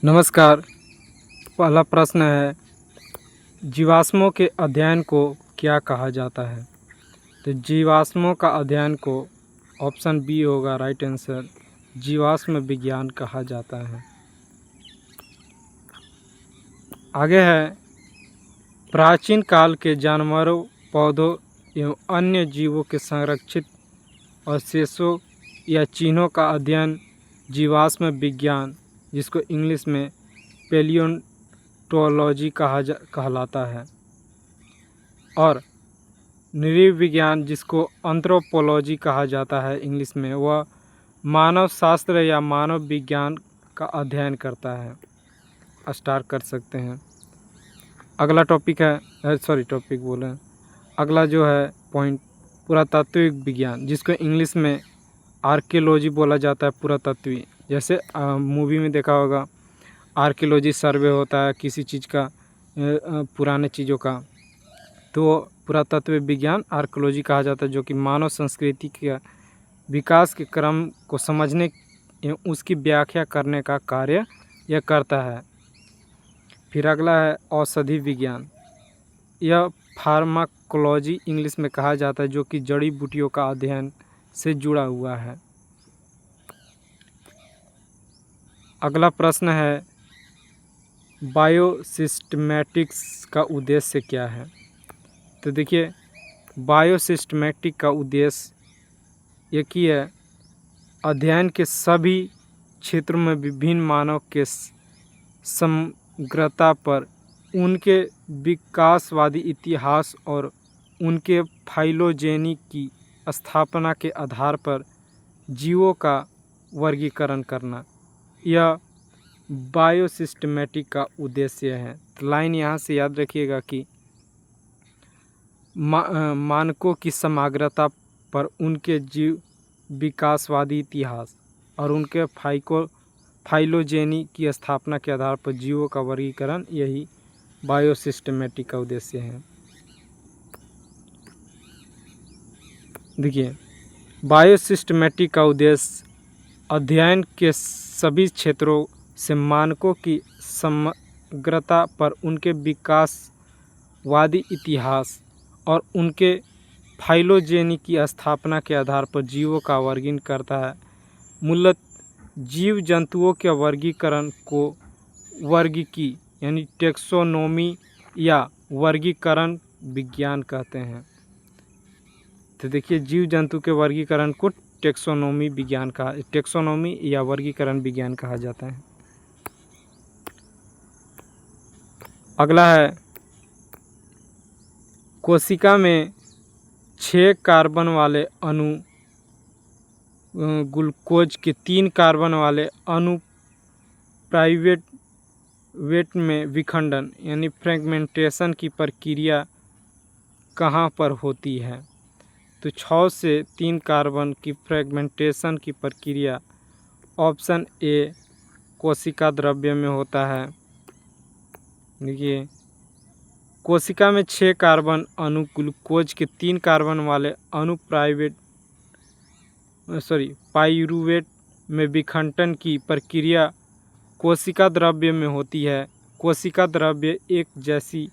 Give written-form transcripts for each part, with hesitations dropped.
नमस्कार। पहला प्रश्न है, जीवाश्मों के अध्ययन को क्या कहा जाता है? तो जीवाश्मों का अध्ययन को ऑप्शन बी होगा राइट आंसर, जीवाश्म विज्ञान कहा जाता है। आगे है, प्राचीन काल के जानवरों, पौधों एवं अन्य जीवों के संरक्षित अवशेषों या चिन्हों का अध्ययन जीवाश्म विज्ञान, जिसको इंग्लिश में पैलियोंटोलॉजी कहलाता है, और नृविज्ञान, जिसको एंथ्रोपोलॉजी कहा जाता है इंग्लिश में, वह मानव शास्त्र या मानव विज्ञान का अध्ययन करता है। स्टार्ट कर सकते हैं। अगला टॉपिक है टॉपिक बोले, अगला जो है पॉइंट, पुरातात्विक विज्ञान, जिसको इंग्लिश में आर्कियोलॉजी बोला जाता है। पुरातत्वीय, जैसे मूवी में देखा होगा, आर्कियोलॉजी सर्वे होता है किसी चीज़ का, पुराने चीज़ों का, तो पुरातत्व विज्ञान आर्कियोलॉजी कहा जाता है, जो कि मानव संस्कृति के विकास के क्रम को समझने एवं उसकी व्याख्या करने का कार्य यह करता है। फिर अगला है औषधि विज्ञान, यह फार्माकोलॉजी इंग्लिश में कहा जाता है, जो कि जड़ी बूटियों का अध्ययन से जुड़ा हुआ है। अगला प्रश्न है, बायोसिस्टमैटिक्स का उद्देश्य क्या है? तो देखिए, बायोसिस्टमैटिक का उद्देश्य एक ही है, अध्ययन के सभी क्षेत्रों में विभिन्न मानव के समग्रता पर, उनके विकासवादी इतिहास और उनके फाइलोजेनी की स्थापना के आधार पर जीवों का वर्गीकरण करना, यह बायोसिस्टमैटिक का उद्देश्य है। तो लाइन यहाँ से याद रखिएगा कि मानकों की समग्रता पर उनके जीव विकासवादी इतिहास और उनके फाइलोजेनी की स्थापना के आधार पर जीवों का वर्गीकरण, यही बायोसिस्टमैटिक का उद्देश्य है। देखिए, बायोसिस्टमैटिक का उद्देश्य अध्ययन के सभी क्षेत्रों से मानकों की समग्रता पर उनके विकासवादी इतिहास और उनके फाइलोजेनी की स्थापना के आधार पर जीवों का वर्गीकरण करता है। मूलतः जीव जंतुओं के वर्गीकरण को वर्गीकी यानी टेक्सोनोमी या वर्गीकरण विज्ञान कहते हैं। तो देखिए, जीव जंतु के वर्गीकरण को टेक्सोनोमी या वर्गीकरण विज्ञान कहा जाता है। अगला है, कोशिका में 6 कार्बन वाले अणु ग्लूकोज के 3 कार्बन वाले अणु प्राइवेट वेट में विखंडन यानी फ्रेगमेंटेशन की प्रक्रिया कहाँ पर होती है? तो 6 से 3 कार्बन की फ्रेगमेंटेशन की प्रक्रिया ऑप्शन ए कोशिका द्रव्य में होता है। देखिए, कोशिका में 6 कार्बन अणु ग्लूकोज के 3 कार्बन वाले अणु पाइरूवेट में विखंडन की प्रक्रिया कोशिका द्रव्य में होती है। कोशिका द्रव्य एक जैसी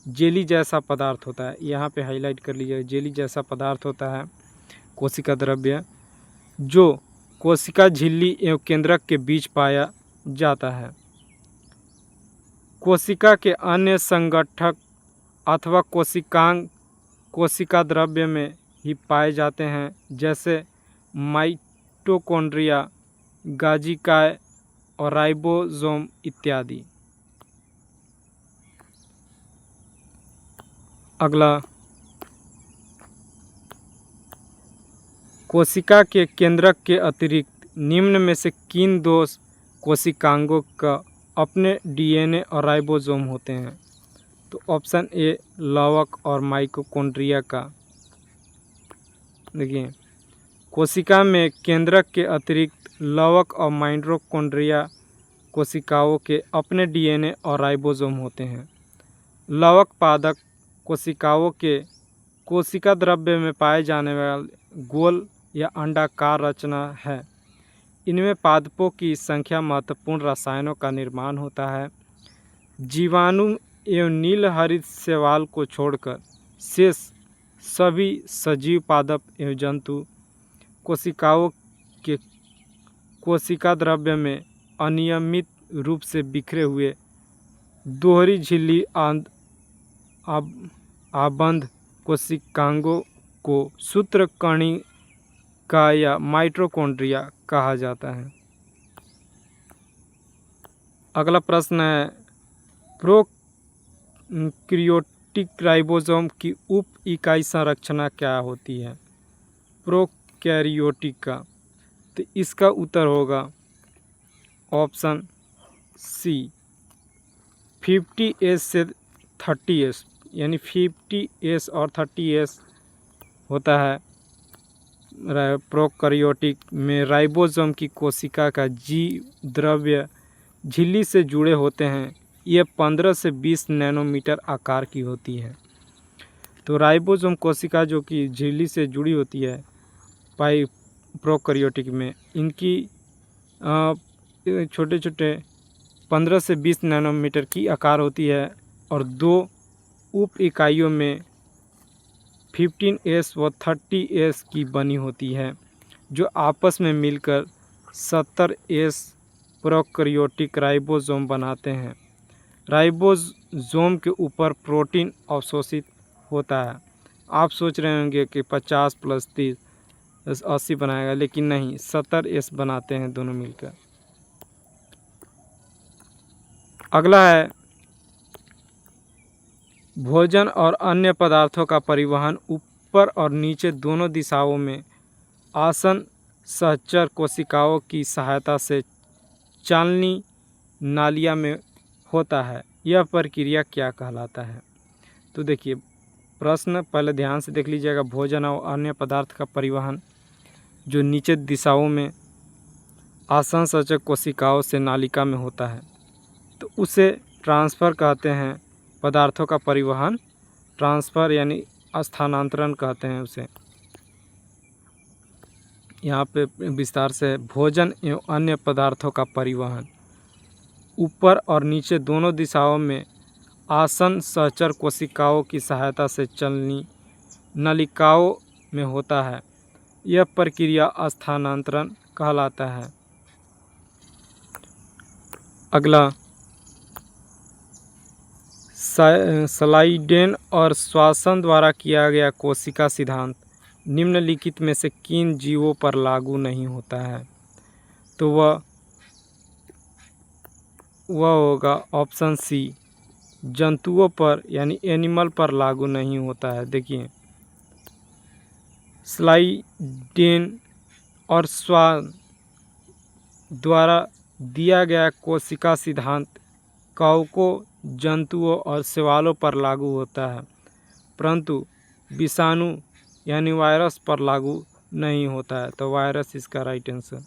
जेली जैसा पदार्थ होता है, यहाँ पे हाईलाइट कर लीजिए, जेली जैसा पदार्थ होता है कोशिका द्रव्य, जो कोशिका झिल्ली एवं केंद्रक के बीच पाया जाता है। कोशिका के अन्य संगठक अथवा कोशिकांग कोशिका द्रव्य में ही पाए जाते हैं, जैसे माइटोकॉन्ड्रिया, गाजिकाए और राइबोसोम इत्यादि। अगला, कोशिका के केंद्रक के अतिरिक्त निम्न में से किन 2 कोशिकांगों का अपने डीएनए और राइबोसोम होते हैं? तो ऑप्शन ए लवक और माइटोकॉन्ड्रिया का। देखिए, कोशिका में केंद्रक के अतिरिक्त लवक और माइटोकॉन्ड्रिया कोशिकाओं के अपने डीएनए और राइबोसोम होते हैं। लवक पादक कोशिकाओं के कोशिका द्रव्य में पाए जाने वाले गोल या अंडाकार रचना है। इनमें पादपों की संख्या महत्वपूर्ण रसायनों का निर्माण होता है। जीवाणु एवं नील हरित शैवाल को छोड़कर शेष सभी सजीव पादप एवं जंतु कोशिकाओं के कोशिका द्रव्य में अनियमित रूप से बिखरे हुए दोहरी झिल्ली आबंध कोशिकांगों को सूत्रकणिका या माइटोकॉन्ड्रिया कहा जाता है। अगला प्रश्न है, प्रोकैरियोटिक राइबोसोम की उप इकाई संरचना क्या होती है? प्रोकैरियोटिक का, तो इसका उत्तर होगा ऑप्शन सी 50S से 30S, यानी 50S और 30S होता है। प्रोकैरियोटिक में राइबोसोम की कोशिका का जीव द्रव्य झिल्ली से जुड़े होते हैं। ये 15 से 20 नैनोमीटर आकार की होती है। तो राइबोसोम कोशिका जो कि झिल्ली से जुड़ी होती है प्रोकैरियोटिक में, इनकी छोटे छोटे 15 से 20 नैनोमीटर की आकार होती है और दो उप इकाइयों में 15S व 30S की बनी होती है, जो आपस में मिलकर 70S प्रोकैरियोटिक राइबोसोम बनाते हैं। राइबोसोम के ऊपर प्रोटीन अवशोषित होता है। आप सोच रहे होंगे कि 50 + 30 80 बनाएगा, लेकिन नहीं, 70S बनाते हैं दोनों मिलकर। अगला है, भोजन और अन्य पदार्थों का परिवहन ऊपर और नीचे दोनों दिशाओं में आसन सहचर कोशिकाओं की सहायता से चालनी नालिया में होता है। यह प्रक्रिया क्या कहलाता है? तो देखिए, प्रश्न पहले ध्यान से देख लीजिएगा। भोजन और अन्य पदार्थ का परिवहन जो नीचे दिशाओं में आसन सहचर कोशिकाओं से नालिका में होता है, तो उसे ट्रांसफ़र कहते हैं। पदार्थों का परिवहन ट्रांसफ़र यानी स्थानांतरण कहते हैं उसे। यहाँ पे विस्तार से, भोजन एवं अन्य पदार्थों का परिवहन ऊपर और नीचे दोनों दिशाओं में आसन सहचर कोशिकाओं की सहायता से चलनी नलिकाओं में होता है। यह प्रक्रिया स्थानांतरण कहलाता है। अगला, स्लाइडेन और श्वासन द्वारा किया गया कोशिका सिद्धांत निम्नलिखित में से किन जीवों पर लागू नहीं होता है? तो वह होगा ऑप्शन सी, जंतुओं पर यानी एनिमल पर लागू नहीं होता है। देखिए, स्लाइडेन और श्वान द्वारा दिया गया कोशिका सिद्धांत कवकों, जंतुओं और शैवालों पर लागू होता है, परंतु विषाणु यानी वायरस पर लागू नहीं होता है। तो वायरस इसका राइट आंसर।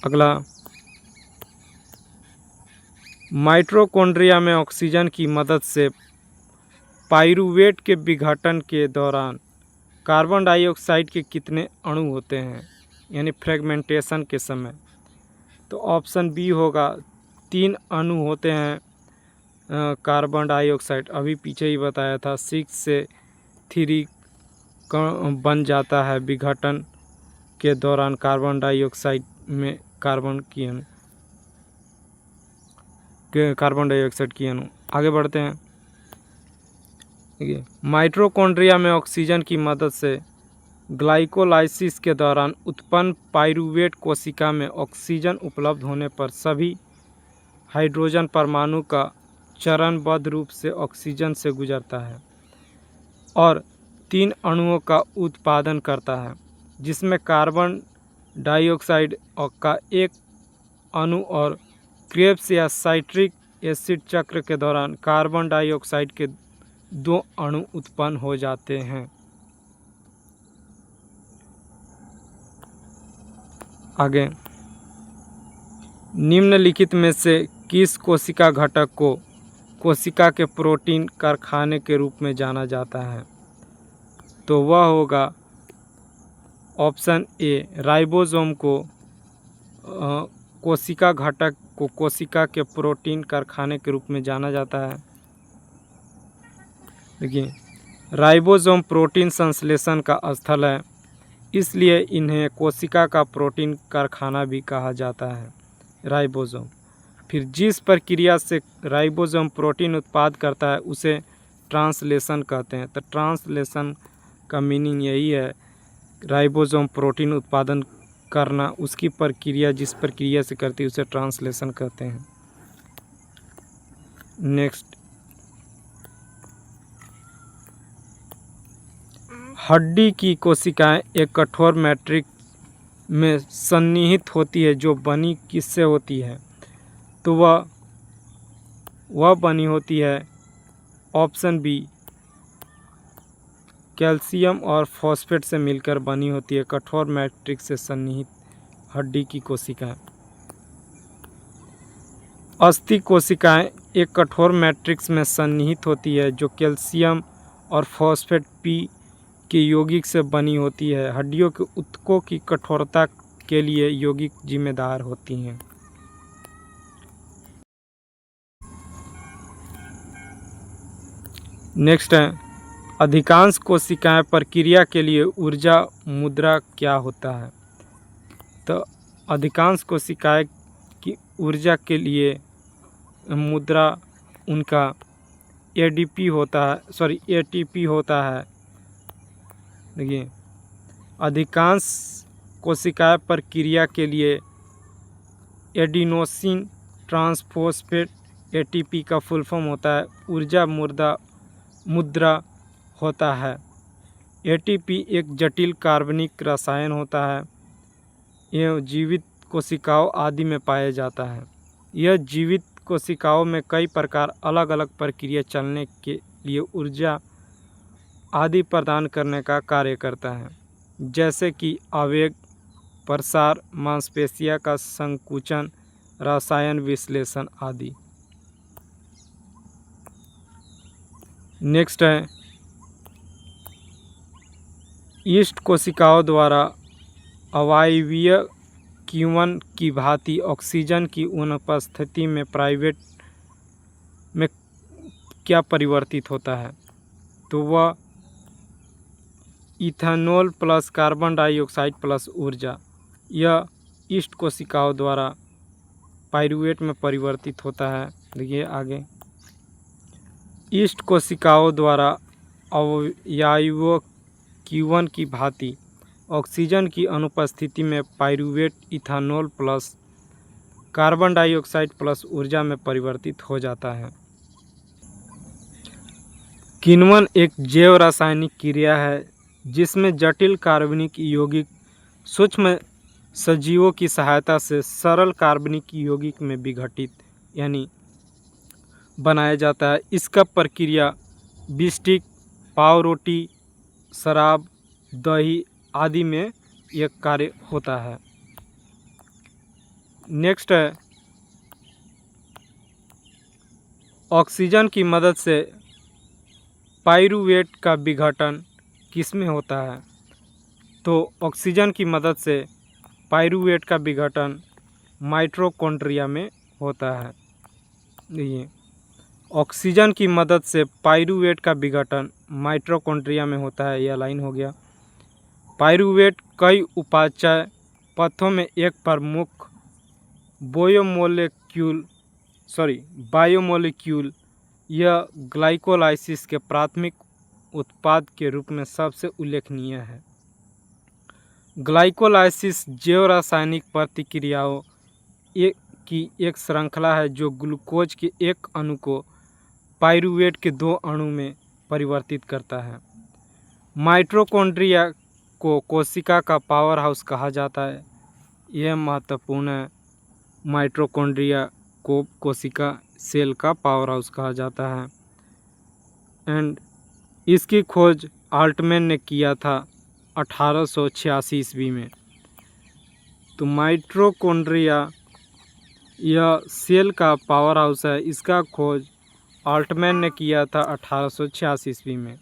अगला, माइटोकॉन्ड्रिया में ऑक्सीजन की मदद से पाइरूवेट के विघटन के दौरान कार्बन डाइऑक्साइड के कितने अणु होते हैं, यानी फ्रेगमेंटेशन के समय? तो ऑप्शन बी होगा, 3 अणु होते हैं कार्बन डाइऑक्साइड। अभी पीछे ही बताया था, 6 से 3 बन जाता है विघटन के दौरान कार्बन डाइऑक्साइड में कार्बन डाइऑक्साइड की अणु। आगे बढ़ते हैं। देखिए, माइटोकॉन्ड्रिया में ऑक्सीजन की मदद से ग्लाइकोलाइसिस के दौरान उत्पन्न पाइरूवेट कोशिका में ऑक्सीजन उपलब्ध होने पर सभी हाइड्रोजन परमाणु का चरणबद्ध रूप से ऑक्सीजन से गुजरता है और 3 अणुओं का उत्पादन करता है, जिसमें कार्बन डाइऑक्साइड का एक अणु और क्रेब्स या साइट्रिक एसिड चक्र के दौरान कार्बन डाइऑक्साइड के 2 अणु उत्पन्न हो जाते हैं। आगे, निम्नलिखित में से किस कोशिका घटक को कोशिका के प्रोटीन कारखाने के रूप में जाना जाता है? तो वह होगा ऑप्शन ए राइबोसोम को कोशिका घटक को कोशिका के प्रोटीन कारखाने के रूप में जाना जाता है। देखिए, राइबोसोम प्रोटीन संश्लेषण का स्थल है, इसलिए इन्हें कोशिका का प्रोटीन कारखाना भी कहा जाता है, राइबोसोम। फिर जिस प्रक्रिया से राइबोसोम प्रोटीन उत्पाद करता है उसे ट्रांसलेशन कहते हैं। तो ट्रांसलेशन का मीनिंग यही है, राइबोसोम प्रोटीन उत्पादन करना, उसकी प्रक्रिया जिस प्रक्रिया से करती है उसे ट्रांसलेशन कहते हैं। नेक्स्ट, हड्डी की कोशिकाएं एक कठोर मैट्रिक्स में सन्निहित होती है जो बनी किससे होती है? तो वह बनी होती है ऑप्शन बी कैल्शियम और फॉस्फेट से मिलकर बनी होती है कठोर मैट्रिक्स से सन्निहित हड्डी की कोशिकाएं। अस्थि कोशिकाएं एक कठोर मैट्रिक्स में सन्निहित होती है जो कैल्शियम और फॉस्फेट पी के यौगिक से बनी होती है। हड्डियों के ऊतकों की कठोरता के लिए यौगिक जिम्मेदार होती हैं। नेक्स्ट है, अधिकांश कोशिकाएं प्रक्रिया के लिए ऊर्जा मुद्रा क्या होता है? तो अधिकांश कोशिकाएं की ऊर्जा के लिए मुद्रा उनका एटीपी होता है। देखिए, अधिकांश कोशिकाएं प्रक्रिया के लिए एडिनोसिन ट्रांसफॉस्फेट एटीपी का फुल फॉर्म होता है ऊर्जा मुद्रा होता है। एटीपी एक जटिल कार्बनिक रसायन होता है। यह जीवित कोशिकाओं आदि में पाया जाता है। यह जीवित कोशिकाओं में कई प्रकार अलग अलग प्रक्रिया चलने के लिए ऊर्जा आदि प्रदान करने का कार्य करता है, जैसे कि आवेग प्रसार, मांसपेशियों का संकुचन, रसायन विश्लेषण आदि। नेक्स्ट है, ईस्ट कोशिकाओं द्वारा अवायवीय किण्वन की भांति ऑक्सीजन की अनुपस्थिति में क्या परिवर्तित होता है? तो वह ethanol plus carbon dioxide plus ऊर्जा, यह ईस्ट कोशिकाओं द्वारा पाइरूवेट में परिवर्तित होता है। देखिए आगे, ईस्ट कोशिकाओं द्वारा अवयवीय किण्वन की भांति ऑक्सीजन की अनुपस्थिति में pyruvate ethanol plus carbon dioxide plus ऊर्जा में परिवर्तित हो जाता है। किण्वन एक जैव रासायनिक क्रिया है जिसमें जटिल कार्बनिक यौगिक सूक्ष्म सजीवों की सहायता से सरल कार्बनिक यौगिक में विघटित यानी बनाया जाता है। इसका प्रक्रिया बिस्टिक, पाव रोटी, शराब, दही आदि में यह कार्य होता है। नेक्स्ट है, ऑक्सीजन की मदद से पाइरूवेट का विघटन किसमें होता है? तो ऑक्सीजन की मदद से पाइरूवेट का विघटन माइटोकॉन्ड्रिया में होता है। देखिए, ऑक्सीजन की मदद से पाइरूवेट का विघटन माइटोकॉन्ड्रिया में होता है। यह लाइन हो गया। पाइरूवेट कई उपापचय पथों में एक प्रमुख बायोमोलिक्यूल यह ग्लाइकोलाइसिस के प्राथमिक उत्पाद के रूप में सबसे उल्लेखनीय है। ग्लाइकोलाइसिस जैव रासायनिक प्रतिक्रियाओं की एक श्रृंखला है जो ग्लूकोज के एक अणु को पाइरूवेट के 2 अणु में परिवर्तित करता है। माइटोकॉन्ड्रिया को कोशिका का पावर हाउस कहा जाता है। यह महत्वपूर्ण है। माइटोकॉन्ड्रिया को कोशिका सेल का पावर हाउस कहा जाता है। एंड इसकी खोज आल्टमैन ने किया था 1886 ईस्वी में। तो माइटोकॉन्ड्रिया यह सेल का पावर हाउस है। इसका खोज आल्टमैन ने किया था 1886 ईस्वी में।